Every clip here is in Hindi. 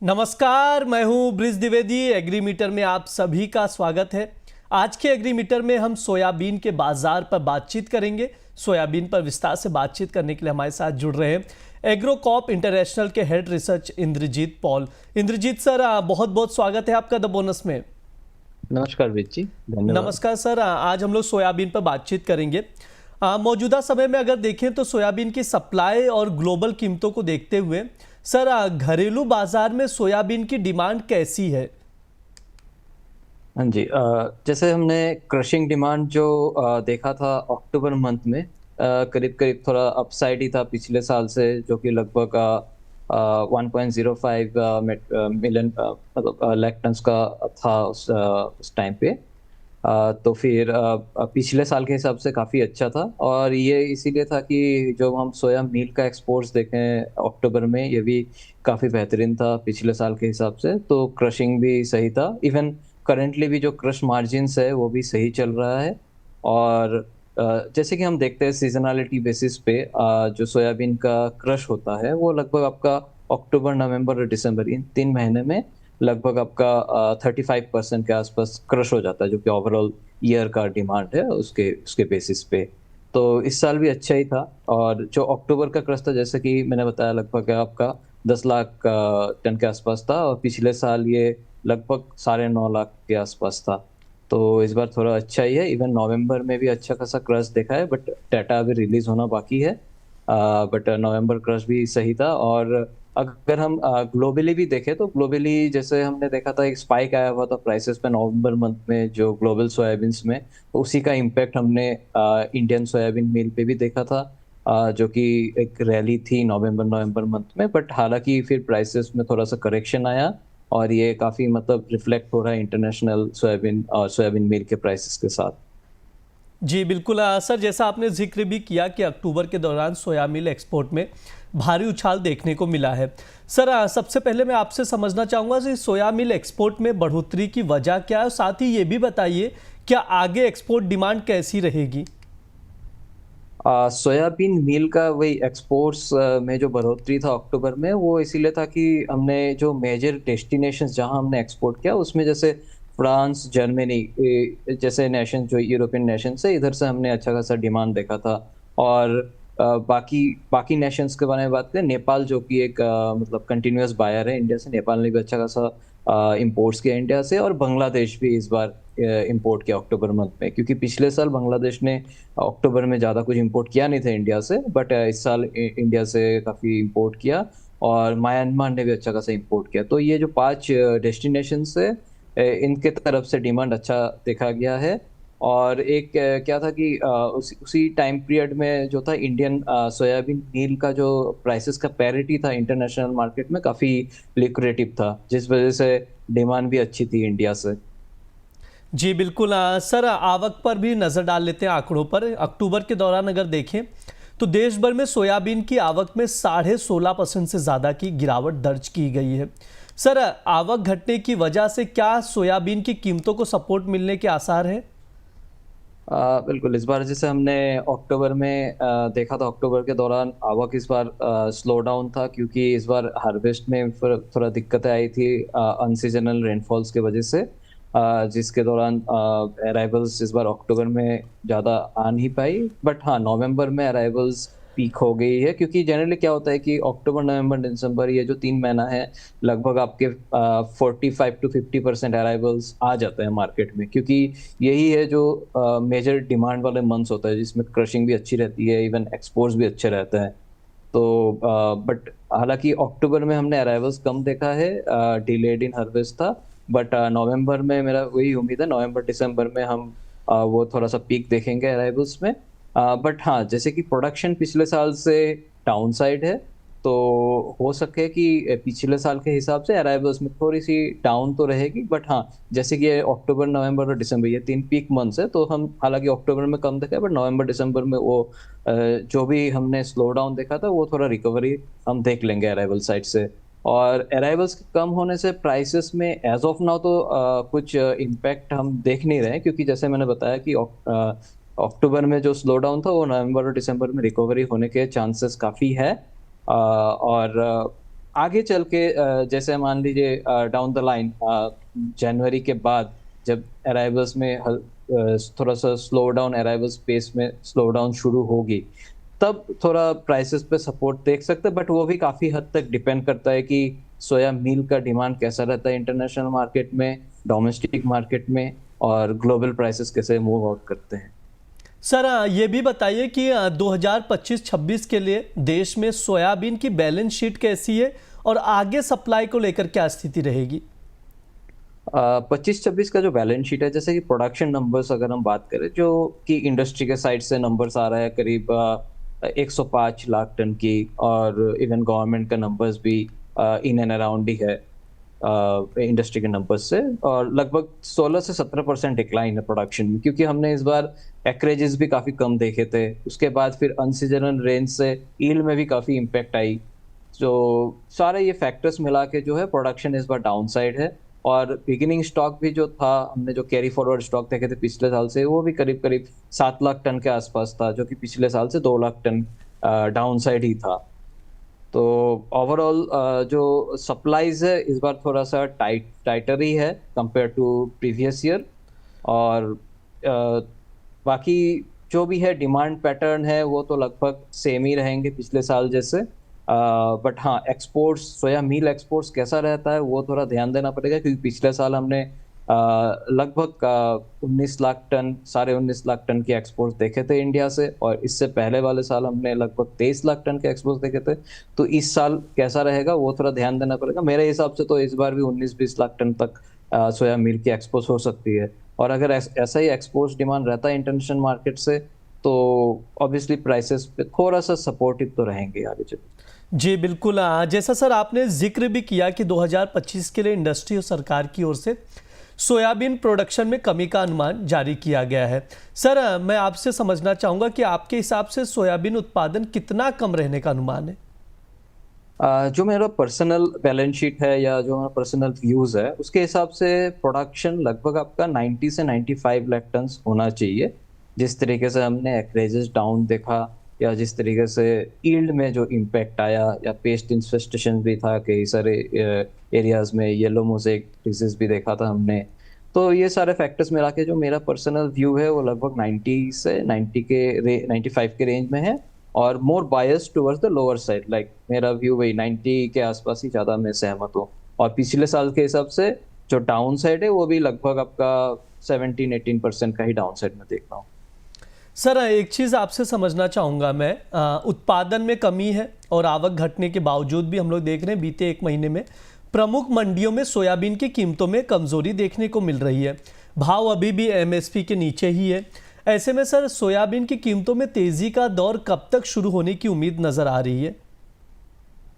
नमस्कार, मैं हूं ब्रिज द्विवेदी। एग्रीमीटर में आप सभी का स्वागत है। आज के एग्रीमीटर में हम सोयाबीन के बाजार पर बातचीत करेंगे। सोयाबीन पर विस्तार से बातचीत करने के लिए हमारे साथ जुड़ रहे हैं एग्रोकॉप इंटरनेशनल के head research Indrajit Paul. Indrajit sir, बहुत बहुत स्वागत है आपका द बोनस में। नमस्कार विज जी, धन्यवाद। नमस्कार सर, आज हम लोग सोयाबीन पर बातचीत करेंगे। मौजूदा समय में अगर देखें तो सोयाबीन की सप्लाई और ग्लोबल कीमतों को देखते हुए सर, घरेलू बाजार में सोयाबीन की डिमांड कैसी है? हाँ जी, जैसे हमने क्रशिंग डिमांड जो देखा था अक्टूबर मंथ में, करीब करीब थोड़ा अपसाइड ही था पिछले साल से, जो कि लगभग 1.05 मिलियन मतलब लाख टन्स का था उस टाइम पे। तो फिर पिछले साल के हिसाब से काफ़ी अच्छा था, और ये इसीलिए था कि जो हम सोया मील का एक्सपोर्ट्स देखें अक्टूबर में, ये भी काफ़ी बेहतरीन था पिछले साल के हिसाब से। तो क्रशिंग भी सही था, इवन करेंटली भी जो क्रश मार्जिन्स है वो भी सही चल रहा है। और जैसे कि हम देखते हैं सीजनलिटी बेसिस पे, जो सोयाबीन का क्रश होता है वो लगभग आपका अक्टूबर, नवंबर और दिसंबर, इन 3 महीने में लगभग आपका 35% के आसपास क्रश हो जाता है, जो कि ओवरऑल ईयर का डिमांड है उसके उसके बेसिस पे। तो इस साल भी अच्छा ही था। और जो अक्टूबर का क्रश था, जैसे कि मैंने बताया, लगभग आपका 10 लाख टन के आसपास था, और पिछले साल ये लगभग 9.5 लाख के आसपास था। तो इस बार थोड़ा अच्छा ही है। इवन नवंबर में भी अच्छा खासा क्रश देखा है, बट डाटा अभी रिलीज होना बाकी है। बट नवंबर क्रश भी सही था। और अगर हम ग्लोबली भी देखें तो ग्लोबली जैसे हमने देखा था, एक स्पाइक आया हुआ था प्राइसेस पे नवंबर मंथ में, जो ग्लोबल सोयाबीन्स में, तो उसी का इम्पैक्ट हमने इंडियन सोयाबीन मील पे भी देखा था, जो कि एक रैली थी नवंबर मंथ में। बट हालांकि फिर प्राइसेस में थोड़ा सा करेक्शन आया, और ये काफी मतलब रिफ्लेक्ट हो रहा है इंटरनेशनल सोयाबीन और सोयाबीन मील के प्राइसेस के साथ। जी बिल्कुल सर, जैसा आपने जिक्र भी किया कि अक्टूबर के दौरान सोया मिल एक्सपोर्ट में भारी उछाल देखने को मिला है। सर, सबसे पहले मैं आपसे समझना चाहूँगा कि सोया मिल एक्सपोर्ट में बढ़ोतरी की वजह क्या है, और साथ ही ये भी बताइए क्या आगे एक्सपोर्ट डिमांड कैसी रहेगी? सोयाबीन मील का वही एक्सपोर्ट्स में जो बढ़ोतरी था अक्टूबर में, वो इसीलिए था कि हमने जो मेजर डेस्टिनेशंस जहां हमने एक्सपोर्ट किया, उसमें जैसे फ्रांस, जर्मनी जैसे नेशन, जो यूरोपियन नेशन से, इधर से हमने अच्छा खासा डिमांड देखा था। और बाकी बाकी नेशंस के बारे में बात करें, नेपाल जो कि एक मतलब कंटिन्यूअस बायर है इंडिया से, नेपाल ने भी अच्छा खासा इंपोर्ट्स किया इंडिया से। और बांग्लादेश भी इस बार इंपोर्ट किया अक्टूबर मंथ में, क्योंकि पिछले साल बांग्लादेश ने अक्टूबर में ज़्यादा कुछ इंपोर्ट किया नहीं था इंडिया से, बट इस साल इंडिया से काफ़ी इंपोर्ट किया। और म्यांमार ने भी अच्छा खासा इंपोर्ट किया। तो ये जो 5 डेस्टिनेशन से इनके तरफ से डिमांड अच्छा देखा गया है। और एक क्या था कि उसी टाइम पीरियड में जो था, इंडियन सोयाबीन मील का जो प्राइसेस का पैरिटी था इंटरनेशनल मार्केट में, काफ़ी लिक्रेटिव था, जिस वजह से डिमांड भी अच्छी थी इंडिया से। जी बिल्कुल सर, आवक पर भी नज़र डाल लेते हैं आंकड़ों पर। अक्टूबर के दौरान अगर देखें तो देश भर में सोयाबीन की आवक में 16.5% से ज़्यादा की गिरावट दर्ज की गई है। सर, आवक घटने की वजह से क्या सोयाबीन की कीमतों को सपोर्ट मिलने के आसार हैं? बिल्कुल। इस बार जैसे हमने अक्टूबर में देखा था, अक्टूबर के दौरान आवक इस बार स्लो डाउन था, क्योंकि इस बार हार्वेस्ट में थोड़ा दिक्कतें आई थी अनसीजनल रेनफॉल्स की वजह से, जिसके दौरान अराइवल्स इस बार अक्टूबर में ज़्यादा आ नहीं पाई। बट हाँ, नवंबर में अराइवल्स पीक हो गई है, क्योंकि जनरली क्या होता है कि अक्टूबर, नवंबर, दिसंबर, ये जो 3 महीना है, लगभग आपके 45 to 50% अराइवल्स आ जाते हैं मार्केट में, क्योंकि यही है जो मेजर डिमांड वाले मंथ्स होता है, जिसमें क्रशिंग भी अच्छी रहती है, इवन एक्सपोर्ट्स भी अच्छे रहते हैं। तो बट हालांकि अक्टूबर में हमने अराइवल्स कम देखा है, डिलेड इन हार्वेस्ट था। बट नवंबर में मेरा वही उम्मीद है, नवंबर दिसंबर में हम वो थोड़ा सा पीक देखेंगे अराइवल्स में। बट हाँ, जैसे कि प्रोडक्शन पिछले साल से डाउन साइड है, तो हो सके कि पिछले साल के हिसाब से अराइवल्स में थोड़ी सी डाउन तो रहेगी। बट हाँ, जैसे कि ये अक्टूबर, नवंबर और दिसंबर, ये 3 पीक मंथ्स है, तो हम हालांकि अक्टूबर में कम देखा है, बट नवंबर, दिसंबर में वो जो भी हमने स्लो डाउन देखा था, वो थोड़ा रिकवरी हम देख लेंगे अराइवल साइड से। और अराइवल्स कम होने से प्राइसेस में एज ऑफ नाउ तो कुछ इम्पैक्ट हम देख नहीं रहे हैं, क्योंकि जैसे मैंने बताया कि अक्टूबर में जो स्लो डाउन था, वो नवंबर और दिसंबर में रिकवरी होने के चांसेस काफ़ी है। और आगे चल के जैसे मान लीजिए डाउन द लाइन जनवरी के बाद जब अराइवल्स में थोड़ा सा स्लो डाउन, अराइवल्स पेस में स्लो डाउन शुरू होगी, तब थोड़ा प्राइसेस पे सपोर्ट देख सकते हैं। बट वो भी काफ़ी हद तक डिपेंड करता है कि सोया मील का डिमांड कैसा रहता है इंटरनेशनल मार्केट में, डोमेस्टिक मार्केट में, और ग्लोबल प्राइसेस कैसे मूव आउट करते हैं। सर ये भी बताइए कि 2025-26 के लिए देश में सोयाबीन की बैलेंस शीट कैसी है और आगे सप्लाई को लेकर क्या स्थिति रहेगी? 25-26 का जो बैलेंस शीट है, जैसे कि प्रोडक्शन नंबर्स अगर हम बात करें, जो कि इंडस्ट्री के साइड से नंबर्स आ रहा है करीब 105 लाख टन की, और इवन गवर्नमेंट का नंबर्स भी इन एंड अराउंड ही है इंडस्ट्री के नंबर्स से, और लगभग 16 से 17% डिक्लाइन है प्रोडक्शन में, क्योंकि हमने इस बार एक्रेजेस भी काफ़ी कम देखे थे। उसके बाद फिर अनसीजनल रेंज से ईल्ड में भी काफ़ी इम्पेक्ट आई। तो सारे ये फैक्टर्स मिला के जो है प्रोडक्शन इस बार डाउन साइड है। और बिगिनिंग स्टॉक भी जो था, हमने जो कैरी फॉरवर्ड स्टॉक देखे थे पिछले साल से, वो भी करीब करीब 7 लाख टन के आसपास था, जो कि पिछले साल से 2 लाख टन डाउन साइड ही था। तो ओवरऑल जो सप्लाईज है इस बार थोड़ा सा टाइटर ही है कंपेयर टू प्रीवियस ईयर। और बाकी जो भी है डिमांड पैटर्न है वो तो लगभग सेम ही रहेंगे पिछले साल जैसे। बट हाँ, एक्सपोर्ट्स, सोया मील एक्सपोर्ट्स कैसा रहता है वो थोड़ा ध्यान देना पड़ेगा, क्योंकि पिछले साल हमने लगभग 19 लाख टन, 19.5 लाख टन के एक्सपोर्ट्स देखे थे इंडिया से, और इससे पहले वाले साल हमने लगभग 23 लाख टन के एक्सपोर्ट्स देखे थे। तो इस साल कैसा रहेगा वो थोड़ा ध्यान देना पड़ेगा। मेरे हिसाब से तो इस बार भी 19-20 लाख टन तक सोया मील की एक्सपोर्ट्स हो सकती है। और अगर ऐसा ही एक्सपोर्ट्स डिमांड रहता है इंटरनेशनल मार्केट से, तो ऑब्वियसली प्राइसेस पे थोड़ा सा सपोर्टिव तो रहेंगे आगे चल। जी बिल्कुल। जैसा सर आपने जिक्र भी किया कि 2025 के लिए इंडस्ट्री और सरकार की ओर से सोयाबीन प्रोडक्शन में कमी का अनुमान जारी किया गया है। सर मैं आपसे समझना चाहूँगा कि आपके हिसाब से सोयाबीन उत्पादन कितना कम रहने का अनुमान है? जो मेरा पर्सनल बैलेंस शीट है या जो मेरा पर्सनल व्यूज़ है, उसके हिसाब से प्रोडक्शन लगभग आपका 90 से 95 लाख टन होना चाहिए। जिस तरीके से हमने एक्रेजेस डाउन देखा, या जिस तरीके से ईल्ड में जो इम्पैक्ट आया, या पेस्ट इन्फेस्टेशन भी था कई सारे एरियाज में, येलो मोज़ेक डिजीज भी देखा था हमने। तो ये सारे फैक्टर्स मिला के जो मेरा पर्सनल व्यू है वो लगभग 90 से 95 के रेंज में है, और more bias towards the lower side. Like मेरा व्यू वही 90 के आसपास ही ज़्यादा मैं सहमत हूँ। और पिछले साल के हिसाब से जो डाउन साइड है वो भी लगभग आपका 17-18% का ही डाउन साइड में देख रहा हूँ। सर एक चीज़ आपसे समझना चाहूँगा मैं, उत्पादन में कमी है और आवक घटने के बावजूद भी हम लोग देख रहे हैं बीते एक महीने में प्रमुख मंडियों में सोयाबीन की कीमतों में कमजोरी देखने को मिल रही है। भाव अभी भी एमएसपी के नीचे ही है। ऐसे में सर सोयाबीन की कीमतों में तेजी का दौर कब तक शुरू होने की उम्मीद नजर आ रही है?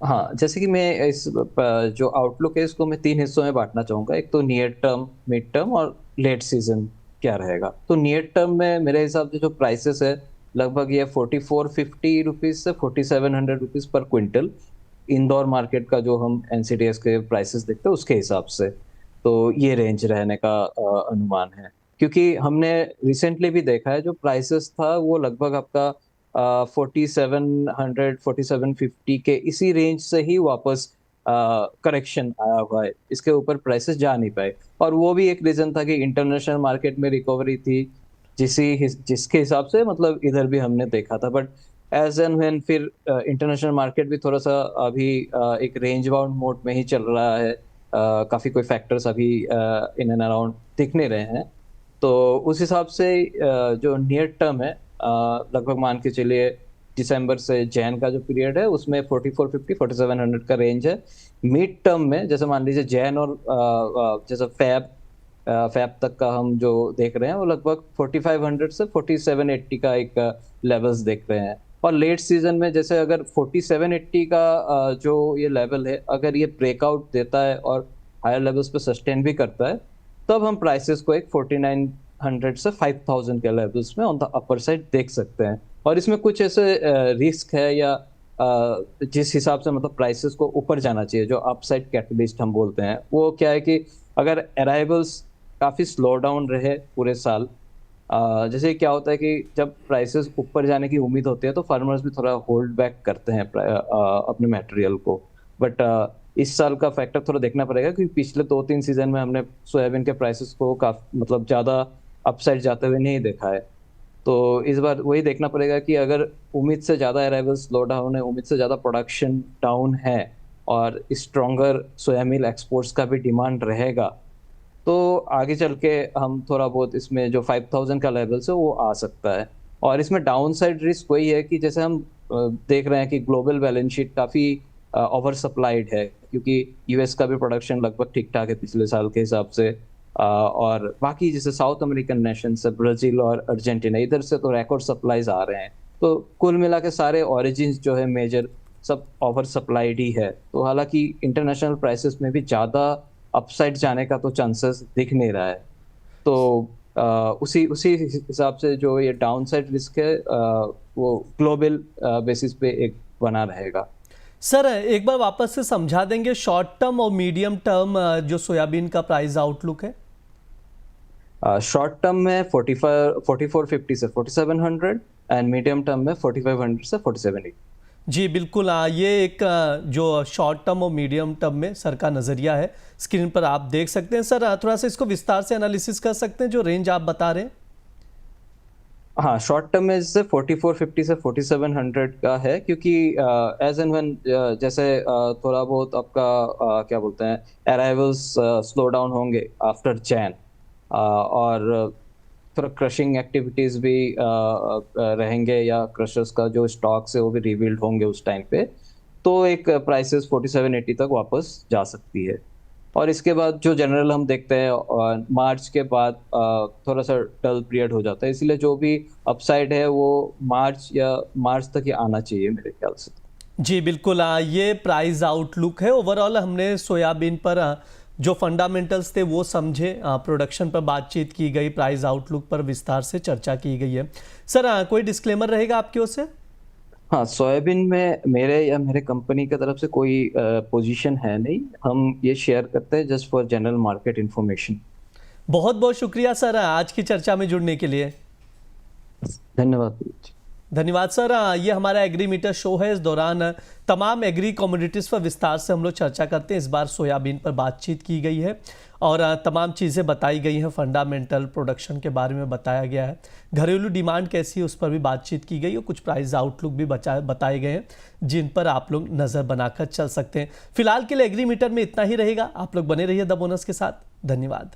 हाँ, जैसे कि मैं इस जो आउटलुक है इसको मैं 3 हिस्सों में बांटना चाहूँगा। एक तो नियर टर्म, मिड टर्म और लेट सीजन क्या रहेगा। तो नियर टर्म में मेरे हिसाब से जो प्राइसेस है लगभग ये 4450 रुपीज़ से 4700 रुपीज़ पर क्विंटल, इंदौर मार्केट का जो हम एनसीडीएस के प्राइसेस देखते हैं उसके हिसाब से, तो ये रेंज रहने का अनुमान है। क्योंकि हमने रिसेंटली भी देखा है जो प्राइसेस था वो लगभग आपका 4700 4750 के इसी रेंज से ही वापस करेक्शन आया हुआ है। इसके ऊपर प्राइसेस जा नहीं पाए, और वो भी एक रीजन था कि इंटरनेशनल मार्केट में रिकवरी थी, जिसके हिसाब से मतलब इधर भी हमने देखा था। बट एज एंड व्हेन फिर इंटरनेशनल मार्केट भी थोड़ा सा अभी एक रेंज बाउंड मोड में ही चल रहा है। काफ़ी कोई फैक्टर्स अभी इन एंड अराउंड दिख नहीं रहे हैं। तो उस हिसाब से जो नियर टर्म है, लगभग मान के चलिए दिसंबर से जैन का जो पीरियड है उसमें 4450 4700 का रेंज है। मिड टर्म में जैसे मान लीजिए जैन और जैसे फैब तक का हम जो देख रहे हैं वो लगभग 4500 से 4780 का एक लेवल्स देख रहे हैं। और लेट सीजन में जैसे अगर 4780 का जो ये लेवल है, अगर ये ब्रेकआउट देता है और हायर लेवल्स पे सस्टेन भी करता है, तब हम प्राइसेस को एक 4900 से 5000 के लेवल्स में ऑन द अपर साइड देख सकते हैं। और इसमें कुछ ऐसे रिस्क है या जिस हिसाब से मतलब प्राइसेस को ऊपर जाना चाहिए, जो अपसाइड कैटलिस्ट हम बोलते हैं, वो क्या है कि अगर अराइवल्स काफ़ी स्लो डाउन रहे पूरे साल, जैसे क्या होता है कि जब प्राइसेस ऊपर जाने की उम्मीद होती है तो फार्मर्स भी थोड़ा होल्ड बैक करते हैं अपने मटेरियल को। बट इस साल का फैक्टर थोड़ा देखना पड़ेगा, क्योंकि पिछले 2-3 सीजन में हमने सोयाबीन के प्राइसेस को काफी मतलब ज़्यादा अपसाइड जाते हुए नहीं देखा है। तो इस बार वही देखना पड़ेगा कि अगर उम्मीद से ज़्यादा अराइवल स्लो डाउन है, उम्मीद से ज़्यादा प्रोडक्शन डाउन है और स्ट्रॉन्गर सोया मिल एक्सपोर्ट्स का भी डिमांड रहेगा, तो आगे चल के हम थोड़ा बहुत इसमें जो 5000 का लेवल्स है वो आ सकता है। और इसमें डाउन साइड रिस्क वही है कि जैसे हम देख रहे हैं कि ग्लोबल बैलेंस शीट काफ़ी ओवर सप्लाइड है, क्योंकि यूएस का भी प्रोडक्शन लगभग ठीक ठाक है पिछले साल के हिसाब से। और बाकी जैसे साउथ अमेरिकन नेशन से ब्राज़ील और अर्जेंटीना, इधर से तो रिकॉर्ड सप्लाईज आ रहे हैं। तो कुल मिला के सारे ओरिजिन्स जो है मेजर सब ओवर सप्लाइड ही है। तो हालांकि इंटरनेशनल प्राइसेस में भी ज़्यादा अपसाइड जाने का तो चांसेस दिख नहीं रहा है। तो उसी उसी हिसाब से जो ये डाउन साइड रिस्क है वो ग्लोबल बेसिस पे एक बना रहेगा। सर एक बार वापस से समझा देंगे शॉर्ट टर्म और मीडियम टर्म जो सोयाबीन का प्राइस आउटलुक है? शॉर्ट टर्म में 4450 से 4700 एंड मीडियम टर्म में 4500 से 4780। जी बिल्कुल, ये एक जो शॉर्ट टर्म और मीडियम टर्म में सर का नज़रिया है, स्क्रीन पर आप देख सकते हैं। सर थोड़ा सा इसको विस्तार से एनालिसिस कर सकते हैं जो रेंज आप बता रहे हैं? हाँ, शॉर्ट टर्म में जैसे 4450 से 4700 का है, क्योंकि एज एंड व्हेन जैसे थोड़ा बहुत आपका क्या बोलते हैं अराइवल्स स्लो डाउन होंगे आफ्टर जैन, और थोड़ा क्रशिंग एक्टिविटीज भी रहेंगे, या क्रशर्स का जो स्टॉक्स है वो भी रिबिल्ड होंगे उस टाइम पे, तो एक प्राइसेस 4780 तक वापस जा सकती है। और इसके बाद जो जनरल हम देखते हैं मार्च के बाद थोड़ा सा डल पीरियड हो जाता है, इसलिए जो भी अपसाइड है वो मार्च तक ही आना चाहिए मेरे ख्याल से। जी बिल्कुल, ये प्राइस आउटलुक है। ओवरऑल हमने सोयाबीन पर जो फंडामेंटल्स थे वो समझे, प्रोडक्शन पर बातचीत की गई, प्राइस आउटलुक पर विस्तार से चर्चा की गई है। सर कोई डिस्क्लेमर रहेगा आपकी ओर से? हाँ, सोयाबीन में मेरे या मेरे कंपनी की तरफ से कोई पोजीशन है नहीं। हम ये शेयर करते हैं just for general market information. बहुत बहुत शुक्रिया सर आज की चर्चा में जुड़ने के लिए। धन्यवाद। धन्यवाद सर। ये हमारा एग्री मीटर शो है। इस दौरान तमाम एग्री कमोडिटीज़ पर विस्तार से हम लोग चर्चा करते हैं। इस बार सोयाबीन पर बातचीत की गई है और तमाम चीज़ें बताई गई हैं। फंडामेंटल प्रोडक्शन के बारे में बताया गया है, घरेलू डिमांड कैसी है उस पर भी बातचीत की गई और कुछ प्राइस आउटलुक भी बताए गए हैं जिन पर आप लोग नज़र बनाकर चल सकते हैं। फिलहाल के लिए एग्री मीटर में इतना ही रहेगा। आप लोग बने रहिए द बोनस के साथ। धन्यवाद।